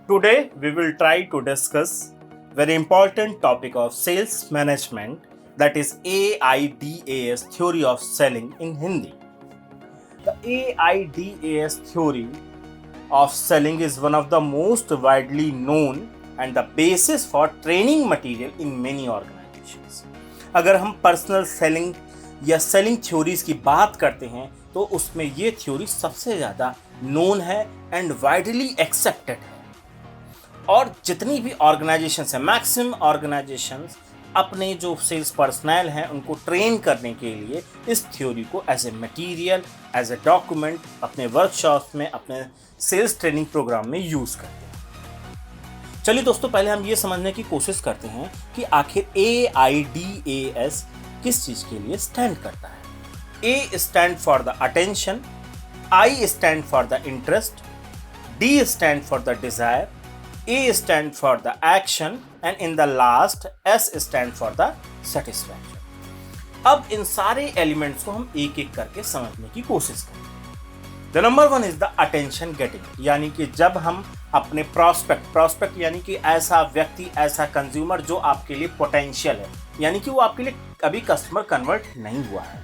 Today we will try to discuss very important topic of sales management, that is AIDS theory of selling in Hindi. The AIDS theory of selling is one of the most widely known and the basis for training material in many organizations. अगर हम personal selling या selling theories की बात करते हैं तो उसमें ये थ्योरी सबसे ज़्यादा नोन है एंड वाइडली एक्सेप्टेड है। और जितनी भी ऑर्गेनाइजेशंस हैं, मैक्सिमम ऑर्गेनाइजेशंस अपने जो सेल्स पर्सनल हैं उनको ट्रेन करने के लिए इस थ्योरी को as a material, as a document अपने वर्कशॉप्स में, अपने सेल्स ट्रेनिंग प्रोग्राम में यूज़ करते हैं। चलिए दोस्तों, पहले हम ये समझने की कोशिश करते हैं कि आखिर AIDS किस चीज़ के लिए स्टैंड करता है। A stand for the attention, I stand for the interest, D stand for the desire, A stand for the action and in the last S stand for the satisfaction. अब इन सारे elements को हम एक एक करके समझने की कोशिश करें। The number one is the attention getting, यानी कि जब हम अपने प्रोस्पेक्ट यानी कि ऐसा व्यक्ति, ऐसा कंज्यूमर जो आपके लिए पोटेंशियल है, यानी कि वो आपके लिए अभी कस्टमर कन्वर्ट नहीं हुआ है,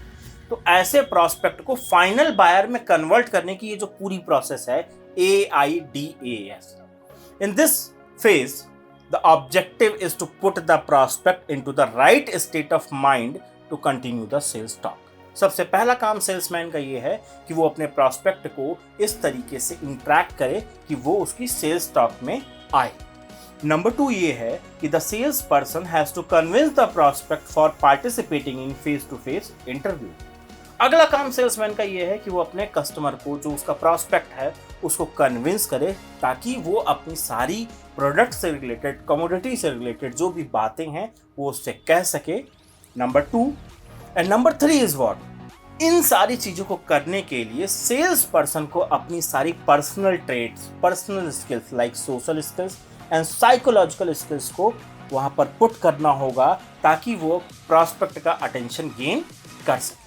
तो ऐसे प्रोस्पेक्ट को फाइनल बायर में कन्वर्ट करने की ये जो पूरी प्रोसेस है AIDS. In this phase, the objective is to put the prospect into the right state of mind to continue the sales talk. सबसे पहला काम सेल्समैन का ये है कि वो अपने प्रोस्पेक्ट को इस तरीके से इंटरैक्ट करे कि वो उसकी सेल्स टॉक में आए। नंबर 2 ये है कि the sales person has to convince the prospect for participating in face to face interview. अगला काम सेल्समैन का ये है कि वो अपने कस्टमर को, जो उसका प्रोस्पेक्ट है, उसको कन्विंस करे ताकि वो अपनी सारी प्रोडक्ट से रिलेटेड, कमोडिटी से रिलेटेड जो भी बातें हैं वो उससे कह सके। Number 2 and number 3 is what, इन सारी चीज़ों को करने के लिए सेल्स पर्सन को अपनी सारी personal trades, personal skills like social skills and psychological skills को वहाँ पर पुट करना होगा ताकि वो प्रोस्पेक्ट का अटेंशन गेन कर सके।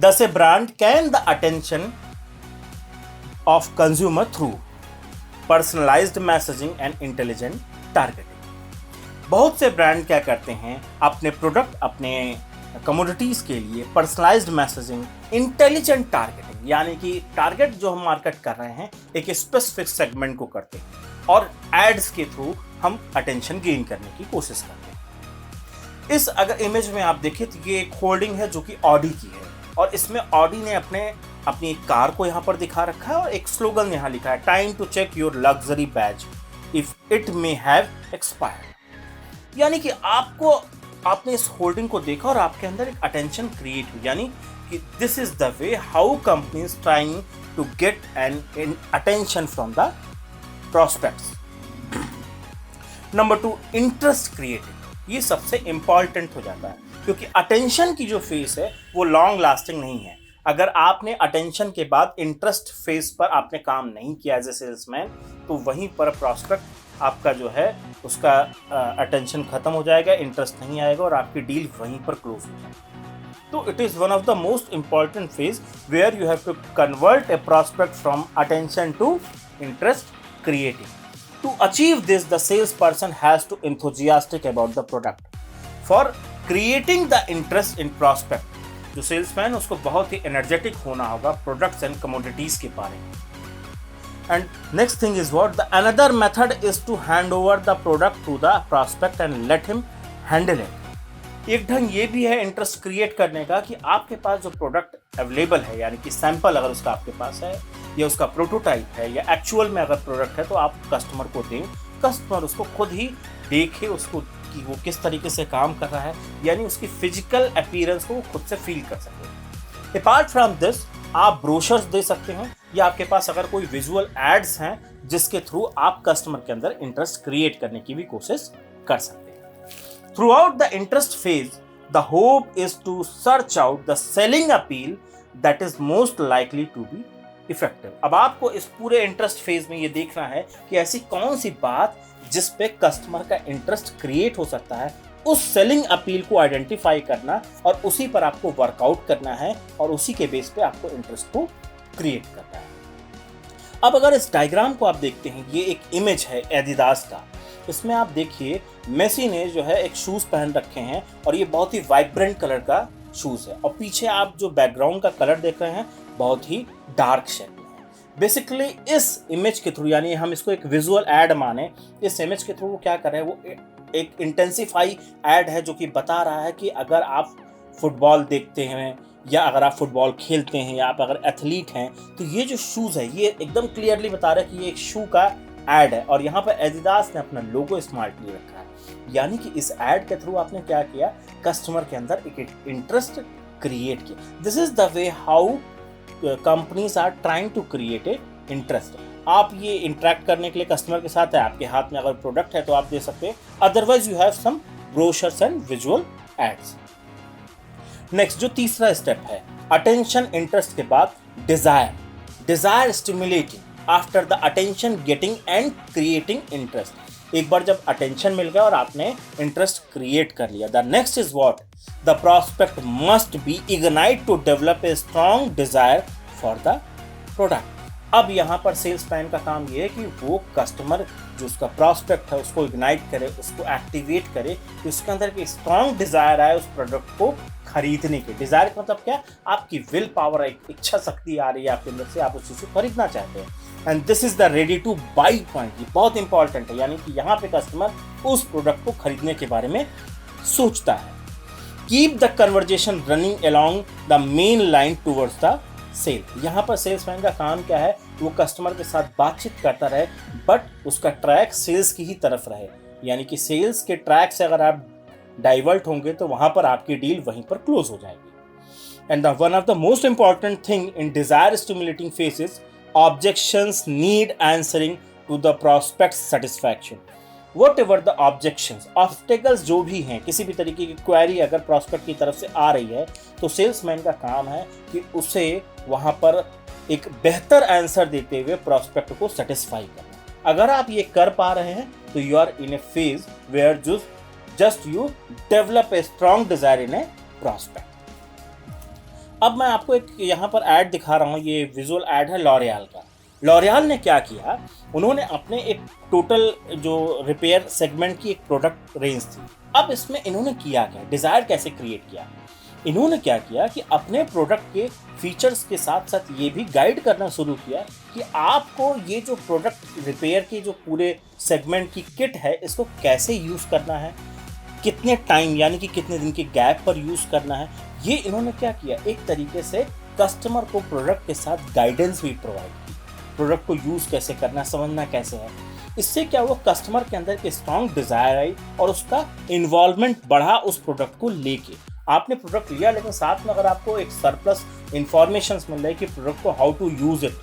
Thus, a brand can the attention of consumer through personalized messaging and intelligent targeting. बहुत से ब्रांड क्या करते हैं, अपने प्रोडक्ट, अपने कमोडिटीज़ के लिए पर्सनलाइज्ड मैसेजिंग, इंटेलिजेंट टारगेटिंग, यानी कि टारगेट जो हम मार्केट कर रहे हैं एक स्पेसिफिक सेगमेंट को करते हैं और एड्स के थ्रू हम अटेंशन गेन करने की कोशिश करते हैं। इस अगर इमेज में आप देखें तो ये एक होल्डिंग है जो कि ऑडी की है और इसमें ऑडी ने अपनी एक कार को यहाँ पर दिखा रखा है और एक स्लोगन यहाँ लिखा है, time to check your luxury badge if it may have expired. यानी कि आपने इस होल्डिंग को देखा और आपके अंदर एक अटेंशन क्रिएट हुई, यानी कि this is the way how companies trying to get an attention from the prospects. Number 2, interest creating. ये सबसे इंपॉर्टेंट हो जाता है क्योंकि अटेंशन की जो फेस है वो लॉन्ग लास्टिंग नहीं है। अगर आपने अटेंशन के बाद इंटरेस्ट फेस पर आपने काम नहीं किया एज ए सेल्समैन तो वहीं पर प्रॉस्पेक्ट आपका जो है उसका अटेंशन खत्म हो जाएगा, इंटरेस्ट नहीं आएगा और आपकी डील वहीं पर क्लोज हो जाएगी। तो it is one of the most important phase where you have to convert a prospect from attention to interest creating. To achieve this the sales person has to enthusiastic about the product for creating the interest in prospect. जो salesman उसको बहुत ही energetic होना होगा products and commodities के बारे में। And next thing is what, the another method is to hand over the product to the prospect and let him handle it. एक ढंग ये भी है इंटरेस्ट क्रिएट करने का कि आपके पास जो प्रोडक्ट अवेलेबल है, यानी कि सैंपल अगर उसका आपके पास है या उसका प्रोटोटाइप है या एक्चुअल में अगर प्रोडक्ट है तो आप कस्टमर को दें, कस्टमर उसको खुद ही देखे उसको कि वो किस तरीके से काम कर रहा है, यानी उसकी फिजिकल अपीयरेंस को वो खुद से फील कर सके। अपार्ट फ्रॉम दिस आप ब्रोशर्स दे सकते हैं या आपके पास अगर कोई विजुअल एड्स हैं जिसके थ्रू आप कस्टमर के अंदर इंटरेस्ट क्रिएट करने की भी कोशिश कर सकते हैं। Throughout the interest phase the hope is to search out the selling appeal that is most likely to be effective. अब आपको इस पूरे इंटरेस्ट फेज में ये देखना है कि ऐसी कौन सी बात जिस पे कस्टमर का इंटरेस्ट क्रिएट हो सकता है, उस सेलिंग अपील को आइडेंटिफाई करना और उसी पर आपको वर्कआउट करना है और उसी के बेस पे आपको इंटरेस्ट को क्रिएट करना है। अब अगर इस डायग्राम को आप देखते हैं, ये एक इमेज है एडिडास का। इसमें आप देखिए मेसी ने जो है एक शूज़ पहन रखे हैं और ये बहुत ही वाइब्रेंट कलर का शूज़ है, और पीछे आप जो बैकग्राउंड का कलर देख रहे हैं बहुत ही डार्क शेड में है। बेसिकली इस इमेज के थ्रू, यानी हम इसको एक विजुअल एड माने, इस इमेज के थ्रू वो क्या कर रहे हैं, वो एक इंटेंसिफाई एड है जो कि बता रहा है कि अगर आप फुटबॉल देखते हैं या अगर आप फुटबॉल खेलते हैं या आप अगर एथलीट हैं, तो ये जो शूज़ है ये एकदम क्लियरली बता रहा है कि ये एक शू का एड है, और यहाँ पर एडिडास ने अपना लोगो स्मार्टली रखा है। यानी कि इस एड के थ्रू आपने क्या किया, कस्टमर के अंदर एक इंटरेस्ट क्रिएट किया। This is the way how companies are trying to create a interest. आप ये इंटरेक्ट करने के लिए कस्टमर के साथ है, आपके हाथ में अगर प्रोडक्ट है तो आप दे सकते हैं, otherwise you have some brochures and visual aids. Next जो तीसरा स्टेप है, अटेंशन इंटरेस्ट के बाद desire stimulating after the attention getting and creating interest. एक बार जब अटेंशन मिल गया और आपने इंटरेस्ट क्रिएट कर लिया, the next is what, the prospect must be ignite to develop a strong desire for the product. अब यहाँ पर सेल्स मैन का काम ये है कि वो कस्टमर जो उसका प्रोस्पेक्ट है उसको इग्नाइट करे, उसको एक्टिवेट करे कि उसके अंदर एक स्ट्रॉन्ग डिजायर आए उस प्रोडक्ट को खरीदने के। डिजायर का मतलब क्या, आपकी विल पावर, एक इच्छा शक्ति आ रही है आपके अंदर से, आप उस चीज को खरीदना चाहते हैं। And this is the ready two by point, ये बहुत इंपॉर्टेंट है, यानी कि यहाँ पे कस्टमर उस प्रोडक्ट को खरीदने के बारे में सोचता है। Keep the conversation running along the main line towards the sale. यहाँ पर सेल्समैन का काम क्या है, वो कस्टमर के साथ बातचीत करता रहे, बट उसका ट्रैक सेल्स की ही तरफ रहे। यानी कि सेल्स के ट्रैक से अगर आप डाइवर्ट होंगे तो वहां पर आपकी डील वहीं पर क्लोज हो जाएगी। And the one of the most important thing in desire stimulating phases, objections need answering to the prospect satisfaction. Whatever the objections, obstacles जो भी हैं, किसी भी तरीके की क्वेरी अगर प्रोस्पेक्ट की तरफ से आ रही है तो सेल्समैन का काम है कि उसे वहां पर एक बेहतर आंसर देते हुए प्रोस्पेक्ट को सेटिस्फाई करना। अगर आप ये कर पा रहे हैं तो you are in a phase where just you develop a strong desire in a prospect. अब मैं आपको एक यहाँ पर ऐड दिखा रहा हूँ, ये विजुअल ऐड है लॉरियल का। लॉरियल ने क्या किया, उन्होंने अपने एक टोटल जो रिपेयर सेगमेंट की एक प्रोडक्ट रेंज थी। अब इसमें इन्होंने किया क्या, डिजायर कैसे क्रिएट किया, इन्होंने क्या किया कि अपने प्रोडक्ट के फीचर्स के साथ साथ ये भी गाइड करना शुरू किया कि आपको ये जो प्रोडक्ट रिपेयर की जो पूरे सेगमेंट की किट है इसको कैसे यूज़ करना है, कितने टाइम यानी कि कितने दिन के गैप पर यूज़ करना है। ये इन्होंने क्या किया, एक तरीके से कस्टमर को प्रोडक्ट के साथ गाइडेंस भी प्रोवाइड की, प्रोडक्ट को यूज़ कैसे करना, समझना कैसे है। इससे क्या हुआ, कस्टमर के अंदर एक स्ट्रॉन्ग डिज़ायर आई और उसका इन्वॉल्वमेंट बढ़ा उस प्रोडक्ट को लेके। आपने प्रोडक्ट लिया लेकिन साथ में अगर आपको एक सरप्लस इंफॉर्मेशन मिल रही है कि प्रोडक्ट को हाउ टू यूज़ इट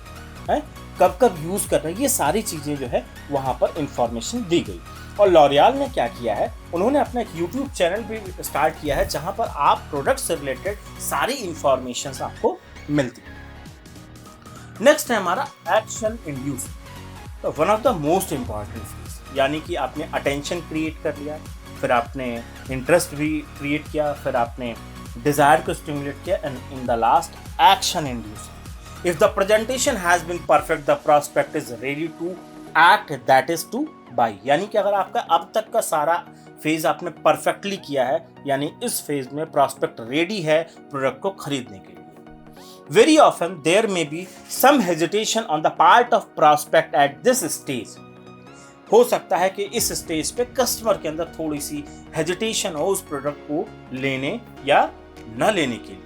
है, कब कब यूज़ करना है, ये सारी चीज़ें जो है वहाँ पर इंफॉर्मेशन दी गई। और लॉरियल ने क्या किया है, उन्होंने अपना एक यूट्यूब चैनल भी स्टार्ट किया है जहाँ पर आप प्रोडक्ट से रिलेटेड सारी इंफॉर्मेशन आपको मिलती है। नेक्स्ट है हमारा एक्शन इंड्यूस, तो one of the most important चीज, यानी कि आपने अटेंशन क्रिएट कर लिया, फिर आपने इंटरेस्ट भी क्रिएट किया, फिर आपने डिजायर को स्टिमुलेट किया, and in the last action induce. If the presentation has been perfect, the prospect is ready to act, that is to buy. यानी कि अगर आपका अब तक का सारा फेज आपने परफेक्टली किया है, यानी इस फेज में प्रोस्पेक्ट रेडी है प्रोडक्ट को खरीदने के लिए। Very often there may be some hesitation on the part of prospect at this stage. हो सकता है कि इस स्टेज पे कस्टमर के अंदर थोड़ी सी हेजिटेशन हो उस प्रोडक्ट को लेने या न लेने के लिए।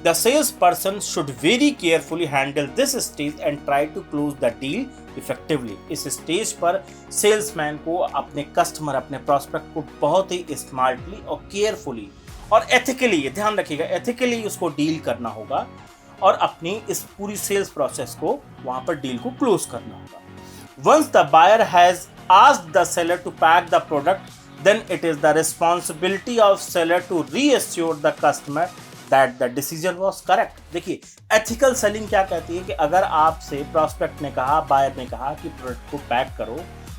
The salesperson should very carefully handle this stage and try to close the deal effectively. इस स्टेज पर सेल्समैन को अपने कस्टमर, अपने प्रोस्पेक्ट को बहुत ही स्मार्टली और केयरफुली और एथिकली, ये ध्यान रखिएगा, एथिकली उसको डील करना होगा और अपनी इस पूरी सेल्स प्रोसेस को वहां पर डील को क्लोज करना होगा। Once the buyer has asked the seller to pack the product, then it is the responsibility of seller to reassure the customer that the decision was correct. देखिए, ethical selling क्या कहती है कि अगर आपसे प्रोस्पेक्ट ने कहा, बायर ने कहा कि प्रोडक्ट को पैक करो,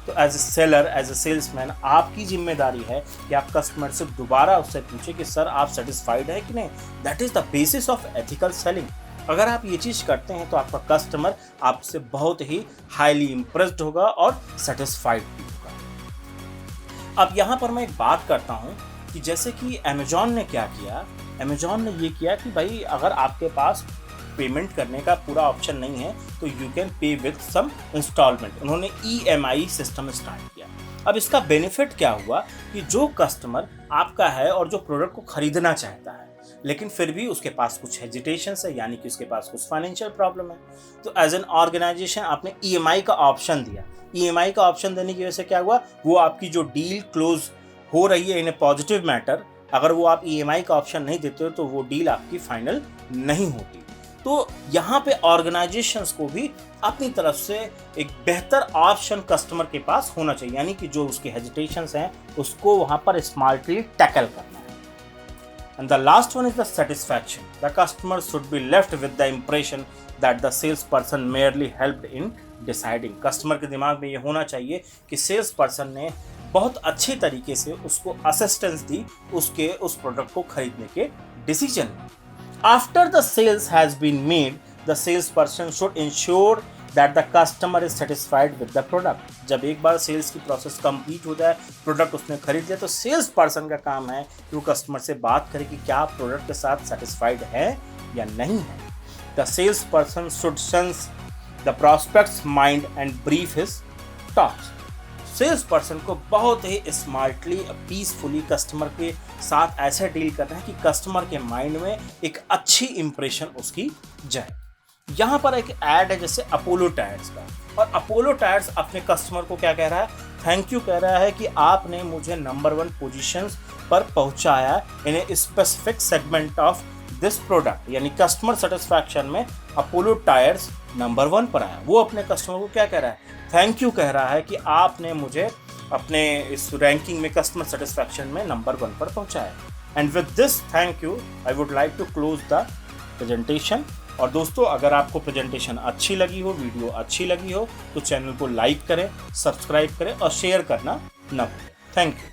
तो as a seller, as a salesman आपकी जिम्मेदारी है कि आप कस्टमर से दोबारा उससे पूछे कि सर आप सेटिस्फाइड है कि नहीं। That is the basis of ethical selling. अगर आप ये चीज़ करते हैं तो आपका कस्टमर आपसे बहुत ही हाईली इम्प्रेस्ड होगा और सेटिस्फाइड भी होगा। अब यहाँ पर मैं एक बात करता हूँ कि जैसे कि अमेजॉन ने क्या किया, अमेजॉन ने ये किया कि भाई अगर आपके पास पेमेंट करने का पूरा ऑप्शन नहीं है तो you can pay with some instalment. उन्होंने EMI सिस्टम स्टार्ट किया। अब इसका बेनिफिट क्या हुआ कि जो कस्टमर आपका है और जो प्रोडक्ट को खरीदना चाहता है लेकिन फिर भी उसके पास कुछ हेजिटेशन है, यानी कि उसके पास कुछ फाइनेंशियल प्रॉब्लम है, तो एज एन ऑर्गेनाइजेशन आपने EMI का ऑप्शन दिया। EMI का ऑप्शन देने की वजह से क्या हुआ, वो आपकी जो डील क्लोज हो रही है इन ए पॉजिटिव मैटर, अगर वो आप EMI का ऑप्शन नहीं देते हो तो वो डील आपकी फाइनल नहीं होती। तो यहाँ पे ऑर्गेनाइजेशंस को भी अपनी तरफ से एक बेहतर ऑप्शन कस्टमर के पास होना चाहिए, यानी कि जो उसके हेजिटेशंस हैं उसको वहाँ पर स्मार्टली टैकल करना है। And the last one is the satisfaction. The customer should be left with the impression that the salesperson merely helped in deciding. Customer के दिमाग में ये होना चाहिए कि सेल्स पर्सन ने बहुत अच्छे तरीके से उसको असिस्टेंस दी उसके उस प्रोडक्ट को खरीदने के डिसीजन में। After the sales has been made, the salesperson should ensure that the customer is satisfied with the product. जब एक बार सेल्स की प्रोसेस कंप्लीट हो जाए, प्रोडक्ट उसने खरीद लिया, तो सेल्स पर्सन का काम है कि वो कस्टमर से बात करे कि क्या आप प्रोडक्ट के साथ सेटिस्फाइड है या नहीं है। The salesperson should sense the prospect's mind and brief his thoughts. Sales person को बहुत ही स्मार्टली पीसफुली कस्टमर के साथ ऐसे डील करना है कि कस्टमर के माइंड में एक अच्छी इंप्रेशन उसकी जाए। यहाँ पर एक ऐड है जैसे अपोलो टायर्स का, और अपोलो टायर्स अपने कस्टमर को क्या कह रहा है, थैंक यू कह रहा है कि आपने मुझे नंबर 1 पोजीशंस पर पहुँचाया in a specific segment of this product, यानी कस्टमर सेटिस्फैक्शन में अपोलो टायर्स नंबर 1 पर आया। वो अपने कस्टमर को क्या कह रहा है, थैंक यू कह रहा है कि आपने मुझे अपने इस रैंकिंग में कस्टमर सेटिस्फैक्शन में नंबर 1 पर पहुंचाया। And with this thank you I would like to close the presentation. और दोस्तों, अगर आपको प्रेजेंटेशन अच्छी लगी हो, वीडियो अच्छी लगी हो, तो चैनल को लाइक करें, सब्सक्राइब करें और शेयर करना न भूलें। Thank you.